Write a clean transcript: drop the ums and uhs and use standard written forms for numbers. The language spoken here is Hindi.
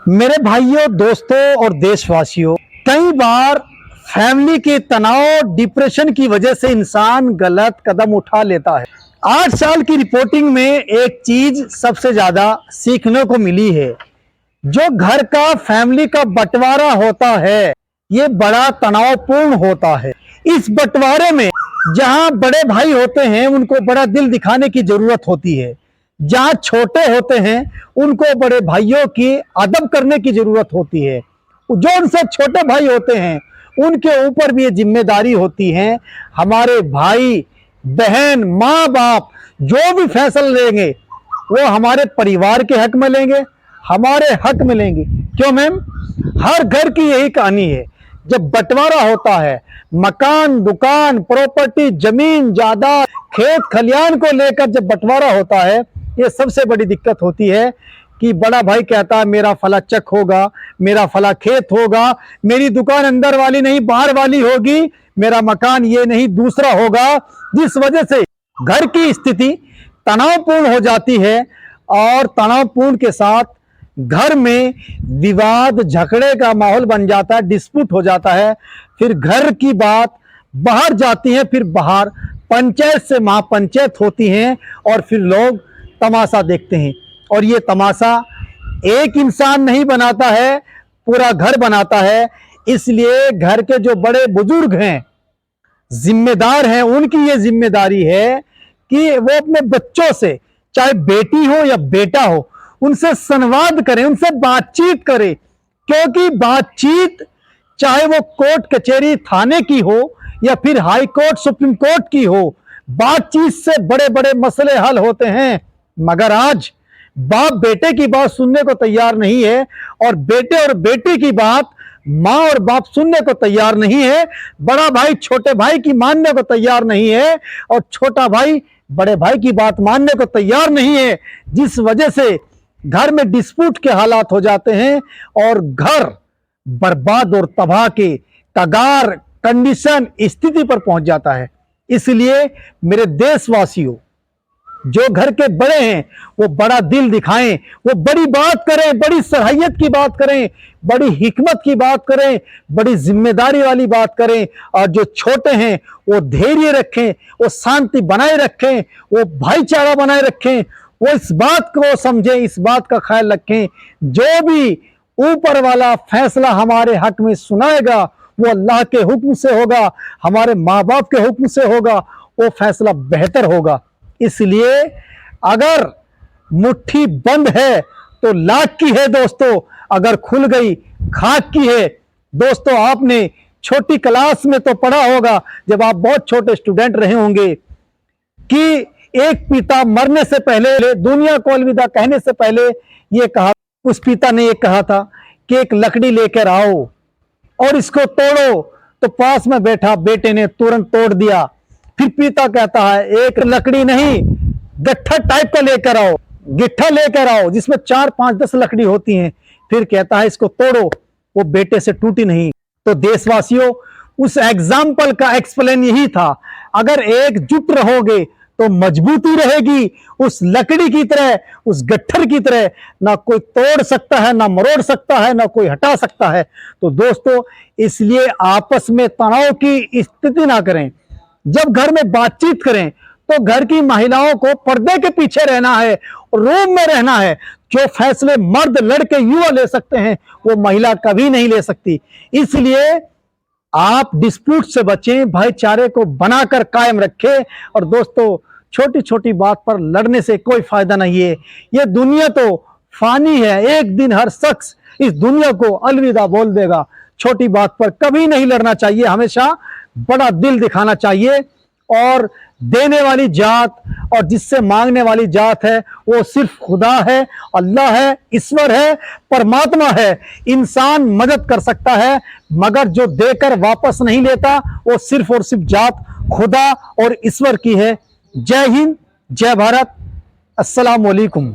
मेरे भाइयों, दोस्तों और देशवासियों, कई बार फैमिली के तनाव, डिप्रेशन की वजह से इंसान गलत कदम उठा लेता है। 8 साल की रिपोर्टिंग में एक चीज सबसे ज्यादा सीखने को मिली है। जो घर का, फैमिली का बंटवारा होता है, ये बड़ा तनावपूर्ण होता है। इस बंटवारे में जहां बड़े भाई होते हैं, उनको बड़ा दिल दिखाने की जरूरत होती है। जहां छोटे होते हैं, उनको बड़े भाइयों की अदब करने की जरूरत होती है। जो उनसे छोटे भाई होते हैं, उनके ऊपर भी ये जिम्मेदारी होती है। हमारे भाई बहन, माँ बाप जो भी फैसला लेंगे, वो हमारे परिवार के हक में लेंगे, हमारे हक में लेंगे। क्यों मैम? हर घर की यही कहानी है। जब बंटवारा होता है, मकान, दुकान, प्रॉपर्टी, जमीन, जायदाद, खेत खलियान को लेकर जब बंटवारा होता है, ये सबसे बड़ी दिक्कत होती है कि बड़ा भाई कहता है मेरा फला चक होगा, मेरा फला खेत होगा, मेरी दुकान अंदर वाली नहीं बाहर वाली होगी, मेरा मकान ये नहीं दूसरा होगा। जिस वजह से घर की स्थिति तनावपूर्ण हो जाती है और तनावपूर्ण के साथ घर में विवाद, झगड़े का माहौल बन जाता है, डिस्प्यूट हो जाता है। फिर घर की बात बाहर जाती है, फिर बाहर पंचायत से महापंचायत होती है और फिर लोग तमाशा देखते हैं। और ये तमाशा एक इंसान नहीं बनाता है, पूरा घर बनाता है। इसलिए घर के जो बड़े बुजुर्ग हैं, जिम्मेदार हैं, उनकी ये जिम्मेदारी है कि वो अपने बच्चों से, चाहे बेटी हो या बेटा हो, उनसे संवाद करें, उनसे बातचीत करें। क्योंकि बातचीत, चाहे वो कोर्ट कचहरी थाने की हो या फिर हाई कोर्ट सुप्रीम कोर्ट की हो, बातचीत से बड़े बड़े मसले हल होते हैं। मगर आज बाप बेटे की बात सुनने को तैयार नहीं है और बेटे और बेटी की बात माँ और बाप सुनने को तैयार नहीं है। बड़ा भाई छोटे भाई की मानने को तैयार नहीं है और छोटा भाई बड़े भाई की बात मानने को तैयार नहीं है। जिस वजह से घर में डिस्प्यूट के हालात हो जाते हैं और घर बर्बाद और तबाह के कगार, कंडीशन, स्थिति पर पहुंच जाता है। इसलिए मेरे देशवासियों, जो घर के बड़े हैं, वो बड़ा दिल दिखाएं, वो बड़ी बात करें, बड़ी सराहियत की बात करें, बड़ी हिकमत की बात करें, बड़ी जिम्मेदारी वाली बात करें। और जो छोटे हैं, वो धैर्य रखें, वो शांति बनाए रखें, वो भाईचारा बनाए रखें, वो इस बात को समझें, इस बात का ख्याल रखें, जो भी ऊपर वाला फैसला हमारे हक में सुनाएगा, वो अल्लाह के हुक्म से होगा, हमारे माँ बाप के हुक्म से होगा, वो फैसला बेहतर होगा। इसलिए अगर मुट्ठी बंद है तो लाख की है दोस्तों, अगर खुल गई खाक की है। दोस्तों, आपने छोटी क्लास में तो पढ़ा होगा, जब आप बहुत छोटे स्टूडेंट रहे होंगे, कि एक पिता मरने से पहले, दुनिया को अलविदा कहने से पहले, ये कहा, उस पिता ने ये कहा था कि एक लकड़ी लेकर आओ और इसको तोड़ो। तो पास में बैठा बेटे ने तुरंत तोड़ दिया। फिर पिता कहता है एक लकड़ी नहीं, गट्ठा टाइप का लेकर आओ, गिट्ठा लेकर आओ जिसमें 4, 5, 10 लकड़ी होती हैं। फिर कहता है इसको तोड़ो। वो बेटे से टूटी नहीं। तो देशवासियों, उस एग्जाम्पल का एक्सप्लेन यही था, अगर एकजुट रहोगे तो मजबूती रहेगी। उस लकड़ी की तरह, उस गट्ठर की तरह ना कोई तोड़ सकता है, ना मरोड़ सकता है, ना कोई हटा सकता है। तो दोस्तों, इसलिए आपस में तनाव की स्थिति ना करें। जब घर में बातचीत करें तो घर की महिलाओं को पर्दे के पीछे रहना है, रूम में रहना है। जो फैसले मर्द, लड़के, युवा ले सकते हैं, वो महिला कभी नहीं ले सकती। इसलिए आप डिस्प्यूट से बचें, भाईचारे को बनाकर कायम रखें। और दोस्तों, छोटी छोटी बात पर लड़ने से कोई फायदा नहीं है। ये दुनिया तो फानी है, एक दिन हर शख्स इस दुनिया को अलविदा बोल देगा। छोटी बात पर कभी नहीं लड़ना चाहिए, हमेशा बड़ा दिल दिखाना चाहिए। और देने वाली जात और जिससे मांगने वाली जात है, वो सिर्फ खुदा है, अल्लाह है, ईश्वर है, परमात्मा है। इंसान मदद कर सकता है, मगर जो देकर वापस नहीं लेता, वो सिर्फ और सिर्फ जात खुदा और ईश्वर की है। जय हिंद, जय भारत, अस्सलाम वालेकुम।